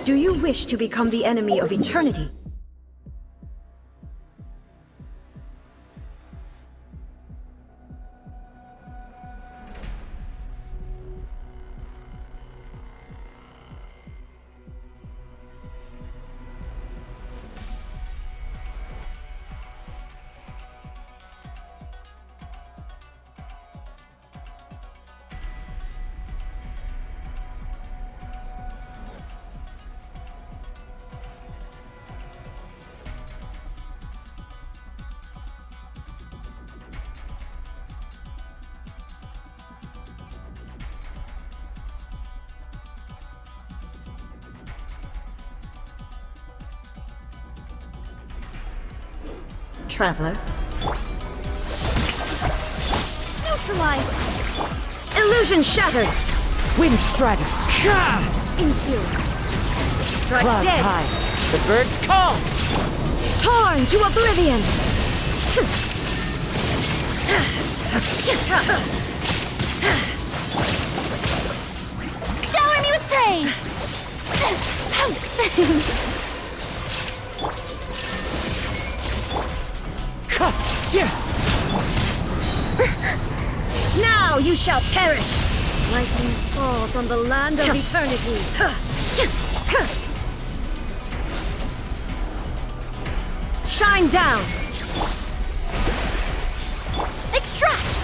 Do you wish to become the enemy of eternity? Traveler. Neutralize! Illusion shattered! Wind strider. Inferior. Strike Clouds dead! high. The birds call. Torn to oblivion! Shower me with praise! Now you shall perish! Lightning fall from the land of eternity! Shine down! Extract!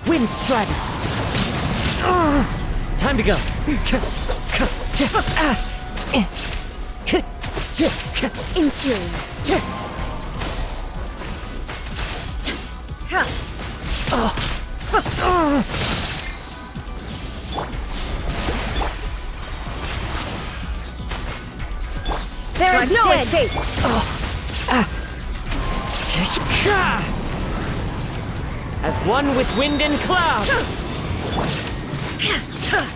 Wind strider. Time to go. Inferior. There is no escape! As one with wind and cloud.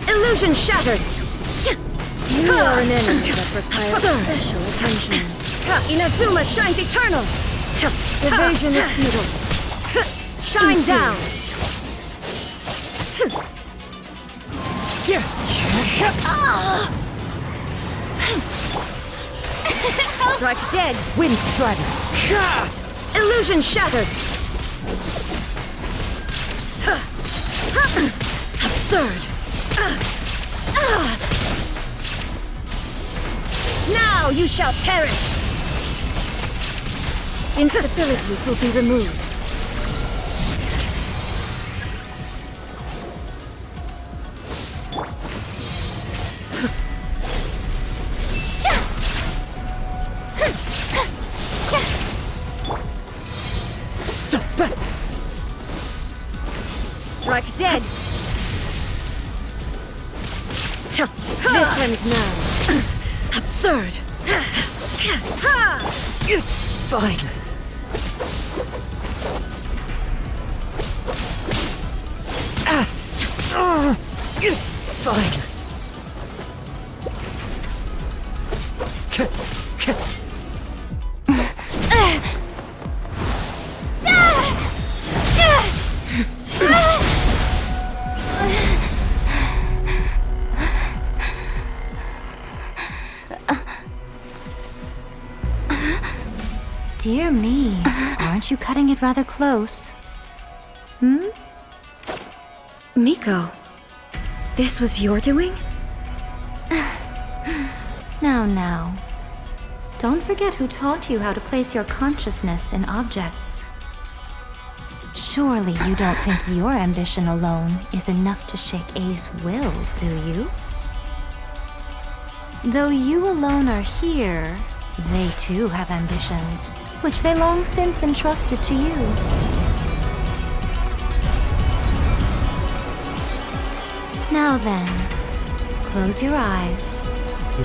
Illusion shattered! You are an enemy that requires special attention. Inazuma shines eternal! Evasion is futile. Shine down! Strike dead! Wind strider. Illusion shattered! Absurd! Now you shall perish! Instabilities will be removed. Strike dead! This ends now. Absurd! It's fine. It's fine. Dear me, aren't you cutting it rather close? Miko, this was your doing? Now. Don't forget who taught you how to place your consciousness in objects. Surely you don't think your ambition alone is enough to shake A's will, do you? Though you alone are here, they too have ambitions, which they long since entrusted to you. Now then, close your eyes. We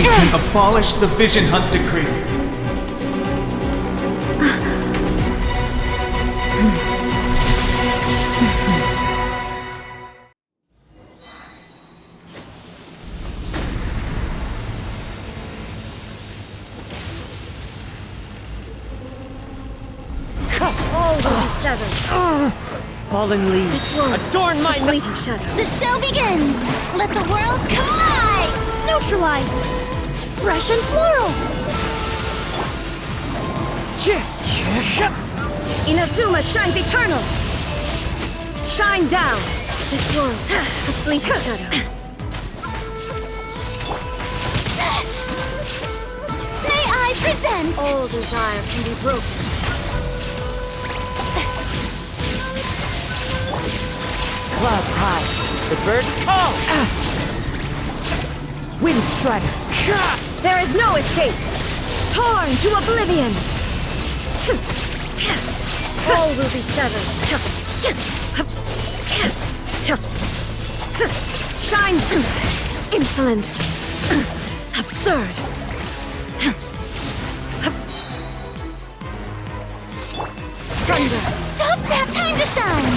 can abolish the Vision Hunt Decree. severed. Fallen leaves, adorn my night. Fleeting shadow. The show begins! Let the world collide! Neutralize! Fresh and floral! Inazuma shines eternal. Shine down. This world, a fleeting shadow. May I present? All desire can be broken. Clouds high, the birds call. Wind strider. There is no escape. Torn to oblivion. All will be severed. Shine. Insolent. Absurd. Thunder. Stop that time to shine!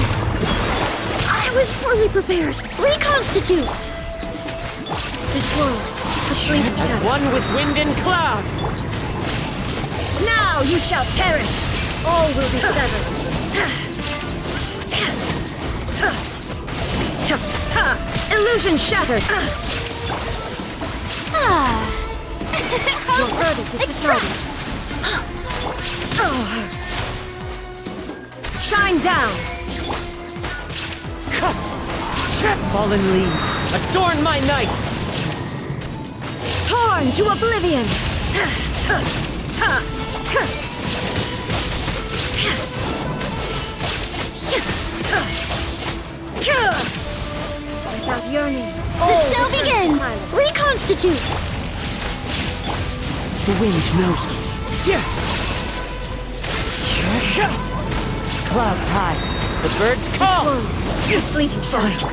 I was poorly prepared. Reconstitute! This world, a fleeting As shadow. one with wind and cloud. Now you shall perish. All will be severed. Illusion shattered. Ah. Your verdict is decided. Shine down. Fallen leaves, adorn my night. Torn to oblivion. Without yearning, The show begins! Reconstitute! The wind knows me. Clouds high, the birds call. fleeting shadow.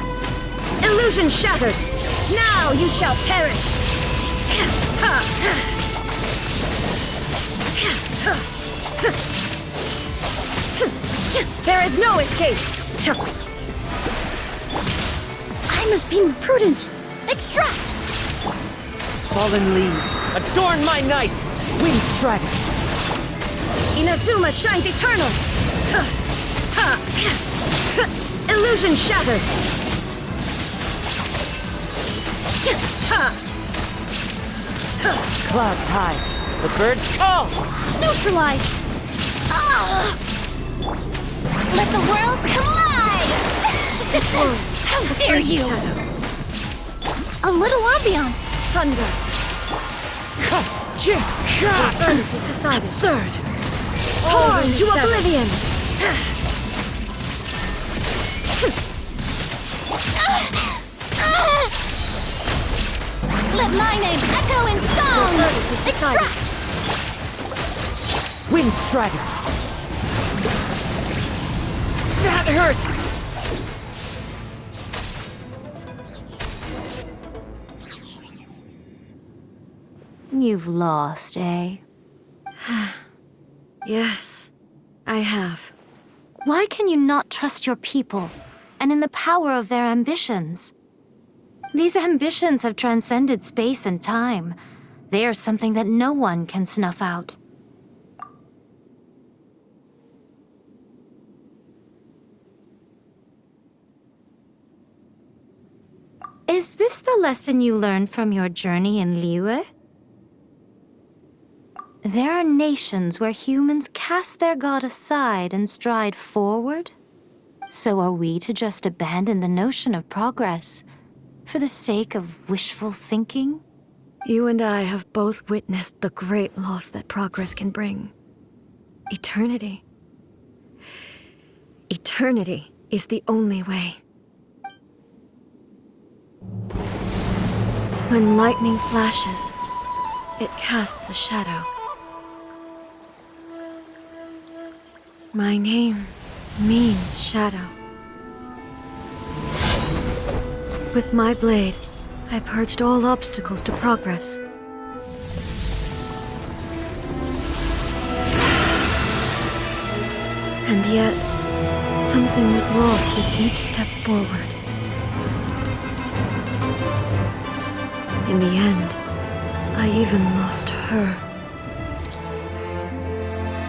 Illusion shattered. Now you shall perish. There is no escape. I must be prudent. Extract! Fallen leaves, adorn my night. Wind strider. Inazuma shines eternal. Illusion shattered. Clouds high, the birds call. Neutralize! Ah! Let the world collide! How dare you! Shadow. A little ambiance! Thunder. Verdict is decided. Absurd. Torn to oblivion. Let my name echo in song! verdict is decided. Extract! Wind strider. That hurts. You've lost, eh? Yes, I have. Why can you not trust your people and in the power of their ambitions? These ambitions have transcended space and time. They are something that no one can snuff out. Is this the lesson you learned from your journey in Liyue? There are nations where humans cast their god aside and stride forward. So are we to just abandon the notion of progress for the sake of wishful thinking? You and I have both witnessed the great loss that progress can bring. Eternity. Eternity is the only way. When lightning flashes, it casts a shadow. My name means shadow. With my blade, I purged all obstacles to progress. And yet, something was lost with each step forward. In the end, I even lost her.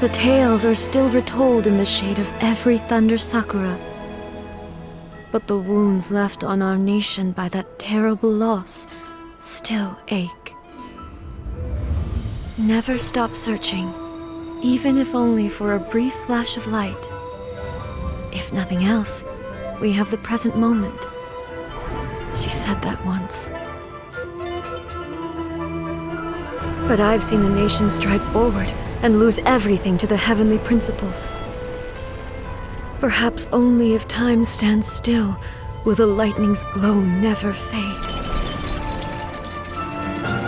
The tales are still retold in the shade of every thunder sakura. But the wounds left on our nation by that terrible loss still ache. Never stop searching, even if only for a brief flash of light. If nothing else, we have the present moment. She said that once. But I've seen a nation stride forward and lose everything to the heavenly principles. Perhaps only if time stands still will the lightning's glow never fade.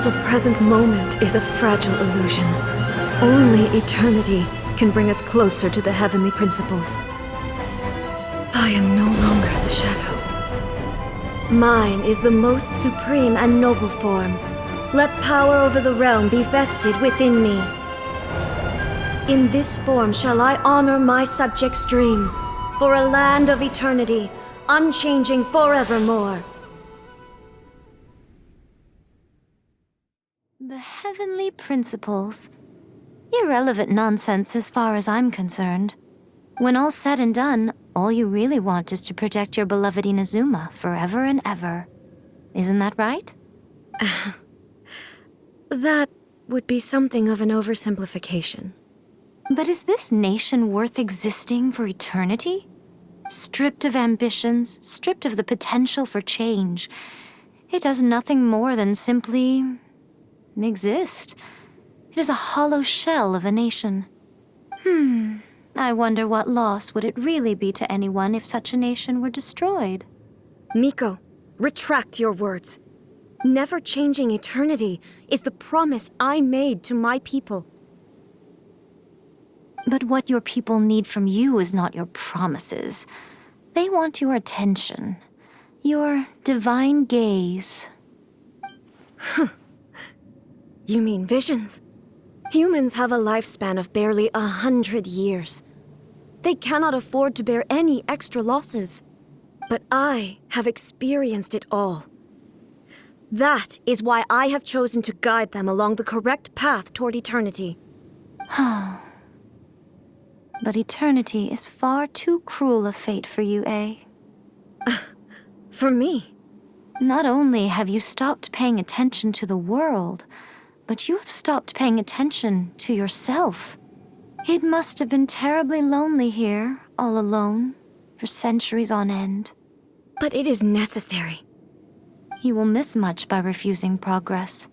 The present moment is a fragile illusion. Only eternity can bring us closer to the heavenly principles. I am no longer the shadow. Mine is the most supreme and noble form. Let power over the realm be vested within me. In this form shall I honor my subjects' dream, for a land of eternity, unchanging forevermore. The heavenly principles. Irrelevant nonsense as far as I'm concerned. When all's said and done, all you really want is to protect your beloved Inazuma forever and ever. Isn't that right? That would be something of an oversimplification. But is this nation worth existing for eternity? Stripped of ambitions, stripped of the potential for change, it does nothing more than simply exist. It is a hollow shell of a nation. I wonder what loss would it really be to anyone if such a nation were destroyed? Miko, retract your words. Never changing eternity is the promise I made to my people. But what your people need from you is not your promises. They want your attention, your divine gaze. You mean visions? Humans have a lifespan of barely 100 years. They cannot afford to bear any extra losses. But I have experienced it all. That is why I have chosen to guide them along the correct path toward eternity. But eternity is far too cruel a fate for you, eh? For me? Not only have you stopped paying attention to the world, but you have stopped paying attention to yourself. It must have been terribly lonely here, all alone, for centuries on end. But it is necessary. You will miss much by refusing progress.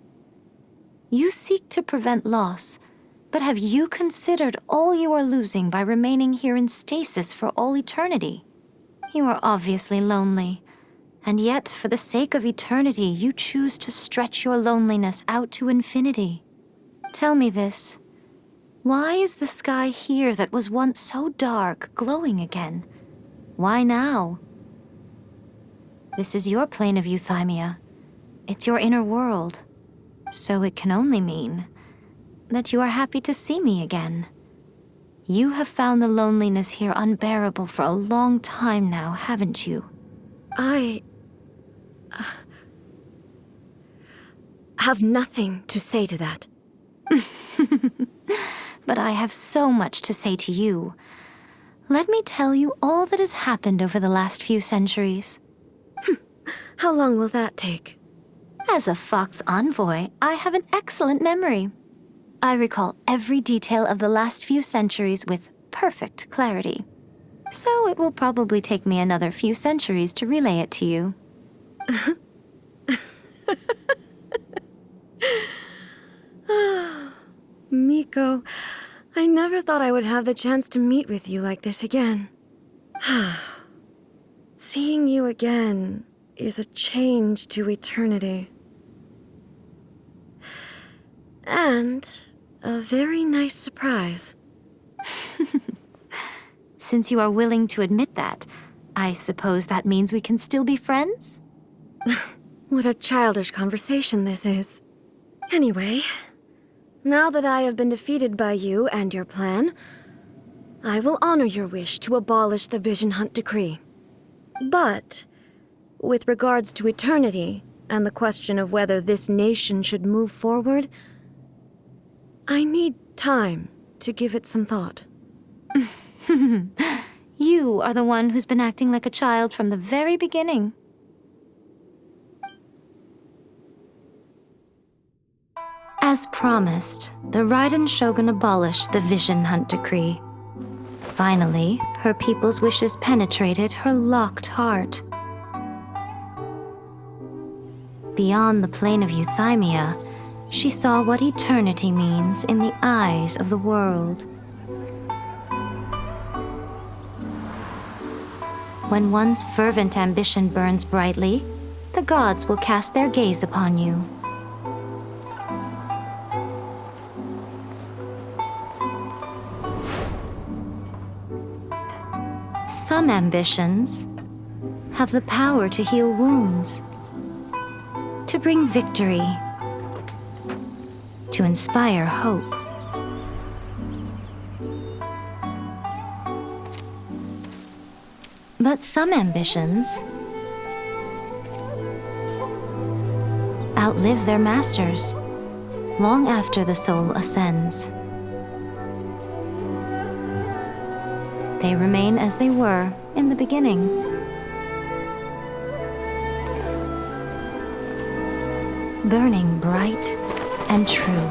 You seek to prevent loss, but have you considered all you are losing by remaining here in stasis for all eternity? You are obviously lonely, and yet for the sake of eternity you choose to stretch your loneliness out to infinity. Tell me this. Why is the sky here that was once so dark glowing again? Why now? This is your plane of euthymia. It's your inner world. So it can only mean that you are happy to see me again. You have found the loneliness here unbearable for a long time now, haven't you? I have nothing to say to that. But I have so much to say to you. Let me tell you all that has happened over the last few centuries. How long will that take? As a Fox envoy, I have an excellent memory. I recall every detail of the last few centuries with perfect clarity. So it will probably take me another few centuries to relay it to you. Miko, I never thought I would have the chance to meet with you like this again. Seeing you again is a change to eternity. And a very nice surprise. Since you are willing to admit that, I suppose that means we can still be friends? What a childish conversation this is. Anyway, now that I have been defeated by you and your plan, I will honor your wish to abolish the Vision Hunt Decree. But, with regards to eternity and the question of whether this nation should move forward, I need time to give it some thought. You are the one who's been acting like a child from the very beginning. As promised, the Raiden Shogun abolished the Vision Hunt Decree. Finally, her people's wishes penetrated her locked heart. Beyond the plane of euthymia, she saw what eternity means in the eyes of the world. When one's fervent ambition burns brightly, the gods will cast their gaze upon you. Some ambitions have the power to heal wounds, to bring victory, to inspire hope. But some ambitions outlive their masters long after the soul ascends. They remain as they were in the beginning. Burning bright and true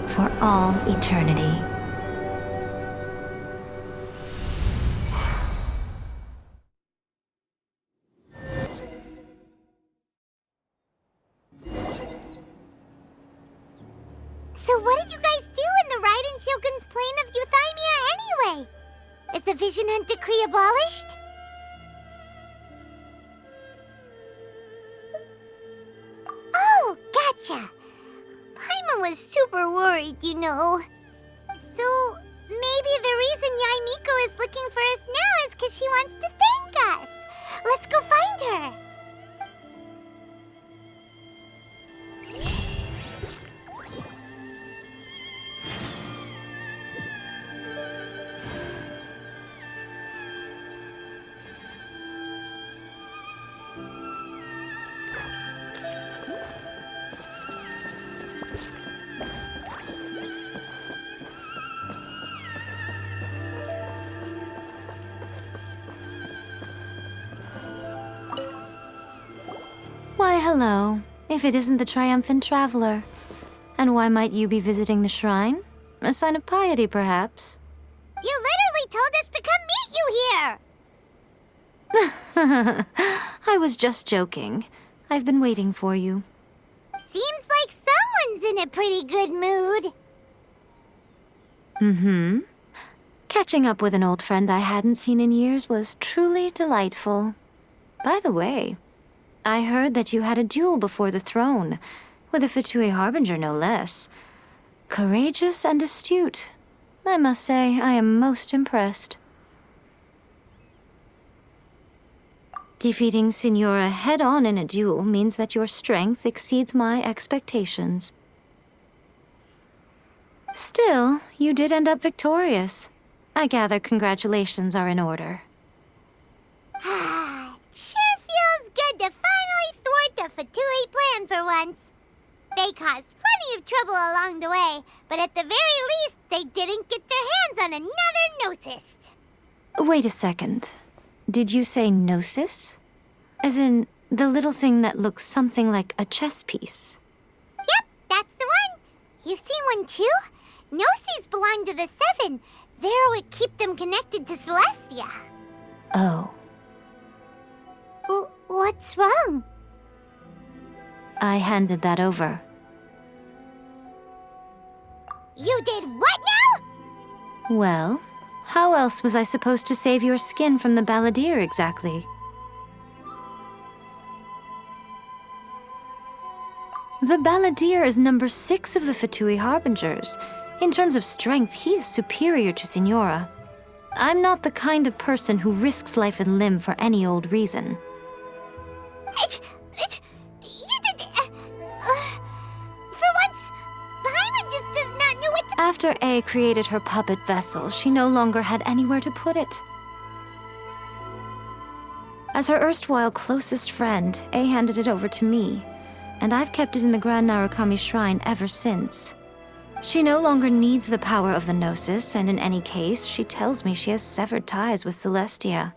for all eternity. So what did you guys do in the Raiden Shogun's plane of euthymia anyway? Is the Vision Hunt Decree abolished? Oh, gotcha. Paimon was super worried, you know. So maybe the reason Yaimiko is looking for us now is because she wants to thank us. Let's go find her. Why, hello, if it isn't the triumphant traveler. And why might you be visiting the shrine? A sign of piety, perhaps? You literally told us to come meet you here! I was just joking. I've been waiting for you. Seems like someone's in a pretty good mood. Mm-hmm. Catching up with an old friend I hadn't seen in years was truly delightful. By the way, I heard that you had a duel before the throne, with a Fatui Harbinger no less. Courageous and astute. I must say, I am most impressed. Defeating Signora head-on in a duel means that your strength exceeds my expectations. Still, you did end up victorious. I gather congratulations are in order. Sure feels good to finally thwart the Fatui plan for once. They caused plenty of trouble along the way, but at the very least, they didn't get their hands on another Gnosis. Wait a second. Did you say Gnosis? As in, the little thing that looks something like a chess piece? Yep, that's the one. You've seen one too? Gnosis belong to the Seven. They're what keep them connected to Celestia. Oh. What's wrong? I handed that over. You did what now? Well, how else was I supposed to save your skin from the balladeer exactly? The balladeer is number 6 of the Fatui Harbingers. In terms of strength, he is superior to Signora. I'm not the kind of person who risks life and limb for any old reason. You did... for once, Paimon just does not know what to... After A created her puppet vessel, she no longer had anywhere to put it. As her erstwhile closest friend, A handed it over to me, and I've kept it in the Grand Narukami Shrine ever since. She no longer needs the power of the Gnosis, and in any case, she tells me she has severed ties with Celestia.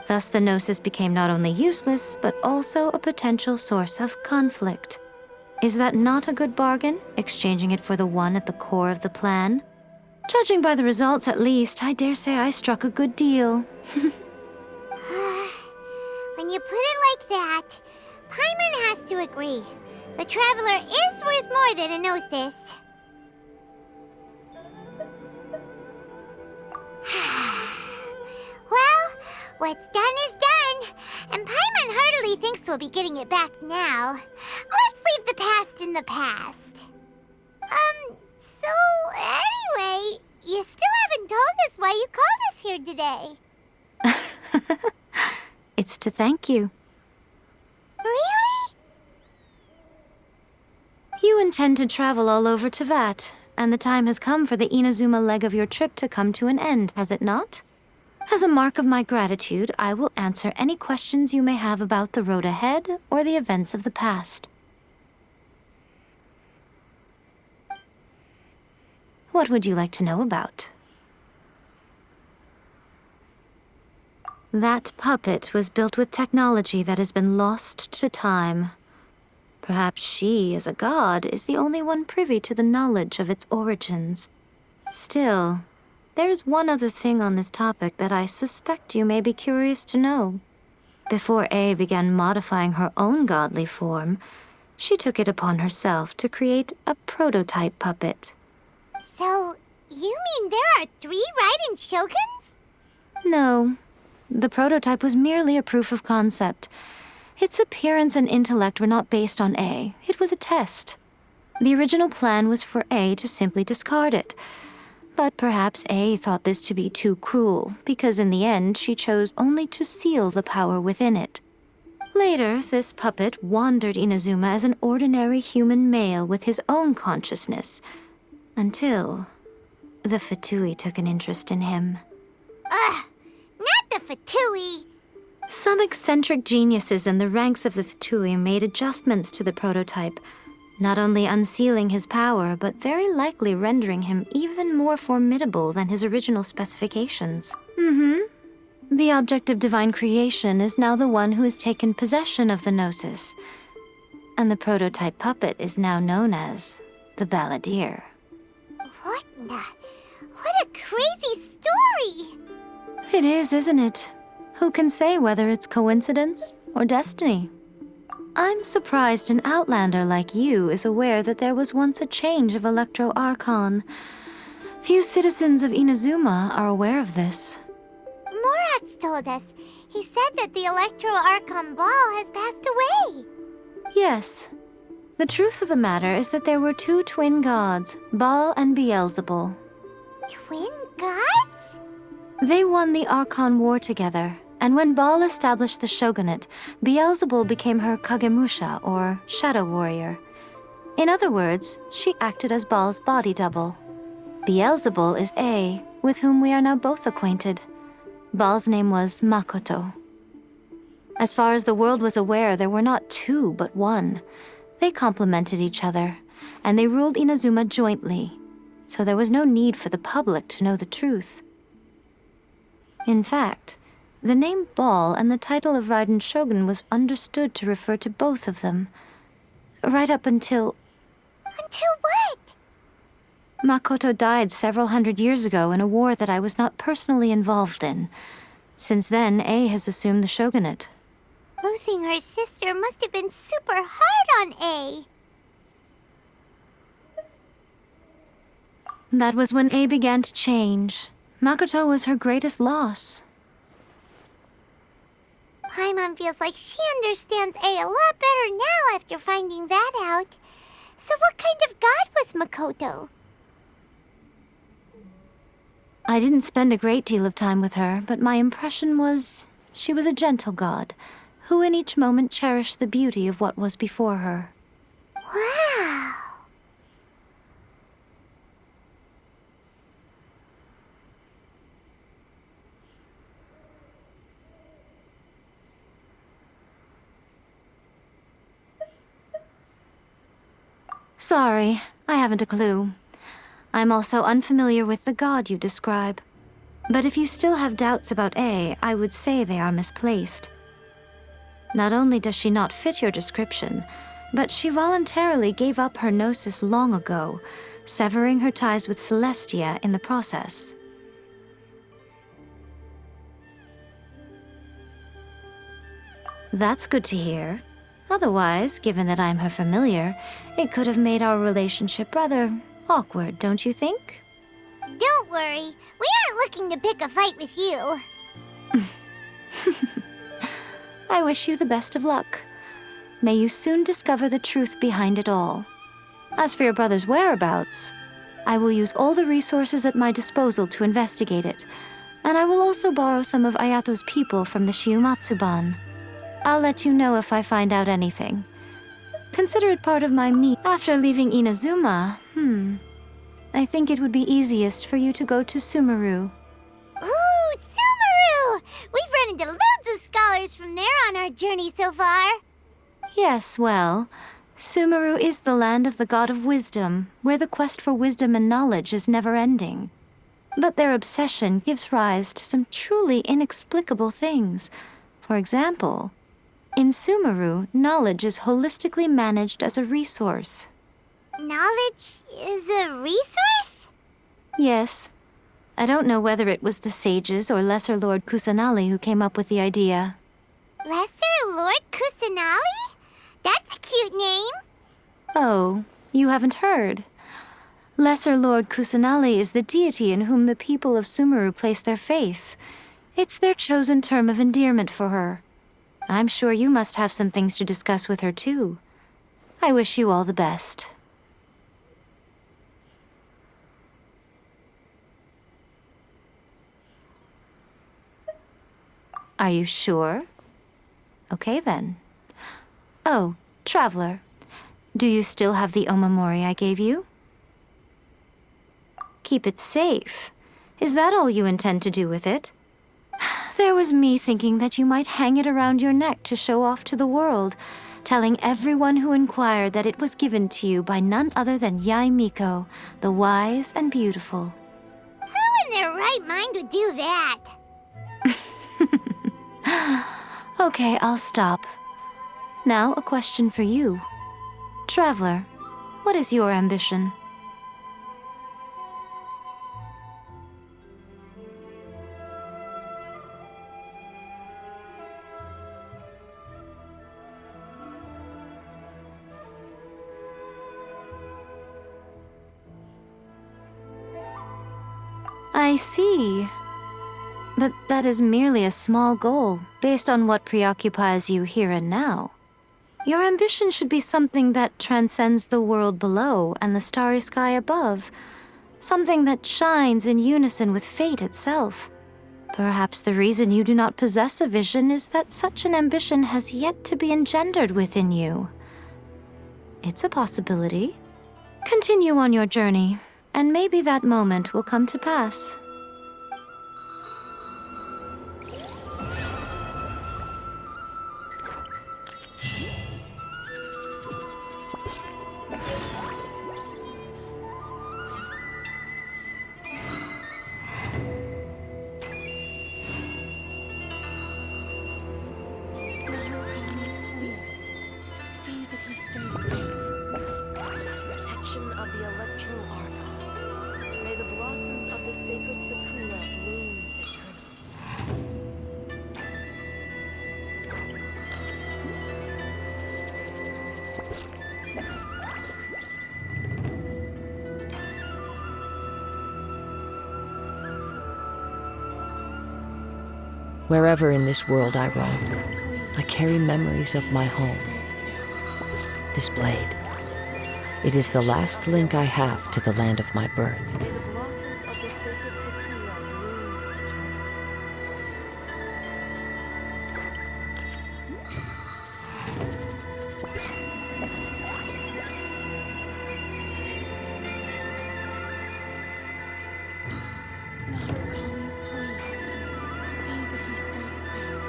Thus, the Gnosis became not only useless, but also a potential source of conflict. Is that not a good bargain, exchanging it for the one at the core of the plan? Judging by the results, at least, I dare say I struck a good deal. When you put it like that, Paimon has to agree. The Traveler is worth more than a Gnosis. Well, what's done is done, and Paimon heartily thinks we'll be getting it back now. Let's leave the past in the past. So anyway, you still haven't told us why you called us here today. It's to thank you. Really? You intend to travel all over Teyvat, and the time has come for the Inazuma leg of your trip to come to an end, has it not? As a mark of my gratitude, I will answer any questions you may have about the road ahead or the events of the past. What would you like to know about? That puppet was built with technology that has been lost to time. Perhaps she, as a god, is the only one privy to the knowledge of its origins. Still, there is one other thing on this topic that I suspect you may be curious to know. Before A began modifying her own godly form, she took it upon herself to create a prototype puppet. So, you mean there are 3 Raiden Shoguns? No. The prototype was merely a proof of concept. Its appearance and intellect were not based on A. It was a test. The original plan was for A to simply discard it. But perhaps A thought this to be too cruel, because in the end she chose only to seal the power within it. Later, this puppet wandered Inazuma as an ordinary human male with his own consciousness, until the Fatui took an interest in him. Ugh! Not the Fatui! Some eccentric geniuses in the ranks of the Fatui made adjustments to the prototype, not only unsealing his power, but very likely rendering him even more formidable than his original specifications. The object of divine creation is now the one who has taken possession of the Gnosis, and the prototype puppet is now known as the Balladeer. What a crazy story! It is, isn't it? Who can say whether it's coincidence or destiny? I'm surprised an outlander like you is aware that there was once a change of Electro Archon. Few citizens of Inazuma are aware of this. Morat's told us. He said that the Electro Archon Ball has passed away. Yes. The truth of the matter is that there were 2 twin gods, Baal and Beelzebul. Twin gods? They won the Archon War together, and when Baal established the shogunate, Beelzebul became her Kagemusha, or shadow warrior. In other words, she acted as Baal's body double. Beelzebul is A, with whom we are now both acquainted. Baal's name was Makoto. As far as the world was aware, there were not 2, but 1. They complemented each other, and they ruled Inazuma jointly, so there was no need for the public to know the truth. In fact, the name Baal and the title of Raiden Shogun was understood to refer to both of them. Right up until... Until what? Makoto died several hundred years ago in a war that I was not personally involved in. Since then, A has assumed the shogunate. Losing her sister must have been super hard on A. That was when A began to change. Makoto was her greatest loss. Paimon feels like she understands A a lot better now after finding that out. So what kind of god was Makoto? I didn't spend a great deal of time with her, but my impression was she was a gentle god, who in each moment cherished the beauty of what was before her. Wow! Sorry, I haven't a clue. I'm also unfamiliar with the god you describe. But if you still have doubts about A, I would say they are misplaced. Not only does she not fit your description, but she voluntarily gave up her gnosis long ago, severing her ties with Celestia in the process. That's good to hear. Otherwise, given that I'm her familiar, it could have made our relationship rather awkward, don't you think? Don't worry, we aren't looking to pick a fight with you. I wish you the best of luck. May you soon discover the truth behind it all. As for your brother's whereabouts, I will use all the resources at my disposal to investigate it, and I will also borrow some of Ayato's people from the Shiumatsuban. I'll let you know if I find out anything. Consider it part of my After leaving Inazuma, I think it would be easiest for you to go to Sumeru. Ooh, Sumeru! We've run into loads of scholars from there on our journey so far. Yes, well, Sumeru is the land of the god of wisdom, where the quest for wisdom and knowledge is never-ending. But their obsession gives rise to some truly inexplicable things. For example, in Sumeru, knowledge is holistically managed as a resource. Knowledge is a resource? Yes. I don't know whether it was the sages or Lesser Lord Kusanali who came up with the idea. Lesser Lord Kusanali? That's a cute name. Oh, you haven't heard. Lesser Lord Kusanali is the deity in whom the people of Sumeru place their faith. It's their chosen term of endearment for her. I'm sure you must have some things to discuss with her, too. I wish you all the best. Are you sure? Okay, then. Oh, Traveler. Do you still have the omamori I gave you? Keep it safe. Is that all you intend to do with it? There was me thinking that you might hang it around your neck to show off to the world, telling everyone who inquired that it was given to you by none other than Yae Miko, the wise and beautiful. Who in their right mind would do that? Okay, I'll stop. Now, a question for you. Traveler, what is your ambition? I see. But that is merely a small goal, based on what preoccupies you here and now. Your ambition should be something that transcends the world below and the starry sky above. Something that shines in unison with fate itself. Perhaps the reason you do not possess a vision is that such an ambition has yet to be engendered within you. It's a possibility. Continue on your journey, and maybe that moment will come to pass. Protection of the Archon. May the blossoms of the sacred Sakura bloom eternally. Wherever in this world I roam, I carry memories of my home. This blade. It is the last link I have to the land of my birth. May the blossoms of the sacred Sakura bloom eternally. Narukami, please, see that he stays safe.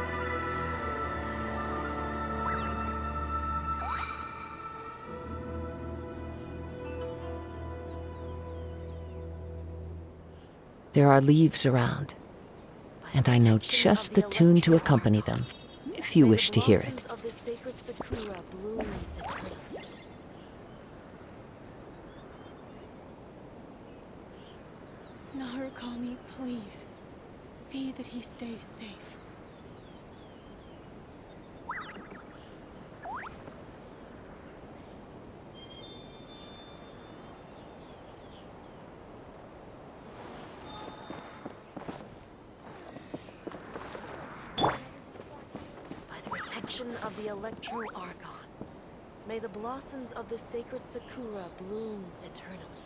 There are leaves around, and I know just the tune to accompany them, if you wish to hear it. Of the sacred Sakura bloom eternally. Narukami, please. See that he stays safe. By the protection of the Electro Archon, may the blossoms of the sacred Sakura bloom eternally.